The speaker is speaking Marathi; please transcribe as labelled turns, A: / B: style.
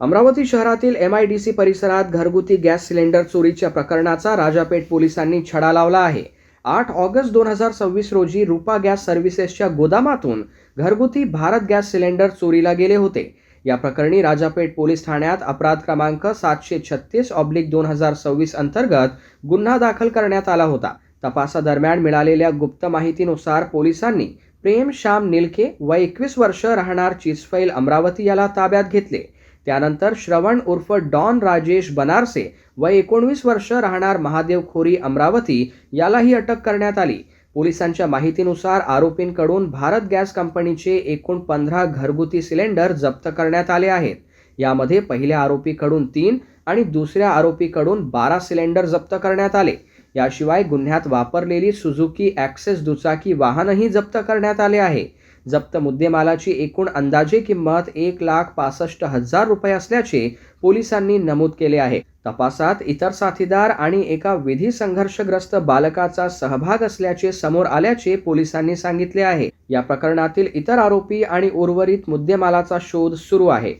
A: अमरावती शहरातील MIDC परिसरात घरगुती गॅस सिलेंडर चोरीच्या प्रकरणाचा राजापेठ पोलिसांनी छडा लावला आहे। 8 ऑगस्ट 2026 रोजी रूपा गॅस सर्व्हिसेसच्या गोदामातून घरगुती भारत गॅस सिलेंडर चोरीला गेले होते। या प्रकरणी राजापेठ पोलीस ठाण्यात अपराध क्रमांक 736/2026 अंतर्गत गुन्हा दाखल करण्यात आला होता। तपासादरम्यान मिळालेल्या गुप्त माहितीनुसार पोलिसांनी प्रेम श्याम निलके वय 21 वर्ष राहणार चिचफैल अमरावती याला ताब्यात घेतले। त्यानंतर श्रवण उर्फ डॉन राजेश बनारसे वय 19 वर्ष राहणार महादेव खोरी अमरावती यालाही अटक करण्यात आली। पोलिसांच्या माहितीनुसार आरोपींकडून भारत गॅस कंपनीचे एकूण 15 घरगुती सिलेंडर जप्त करण्यात आले आहेत। यामध्ये पहिल्या आरोपीकडून 3 आणि दुसऱ्या आरोपीकडून 12 सिलेंडर जप्त करण्यात आले। याशिवाय गुन्ह्यात वापरलेली सुझुकी ॲक्सेस दुचाकी वाहनही जप्त करण्यात आले आहे। जप्त मुद्देमालाची एकूण अंदाजे किंमत 1,65,000 रुपये असल्याचे पोलिसांनी नमूद केले आहे। तपासात इतर साथीदार आणि एका विधी संघर्षग्रस्त बालकाचा सहभाग असल्याचे समोर आल्याचे पोलिसांनी सांगितले आहे। या प्रकरणातील इतर आरोपी आणि उर्वरित मुद्देमालाचा शोध सुरू आहे।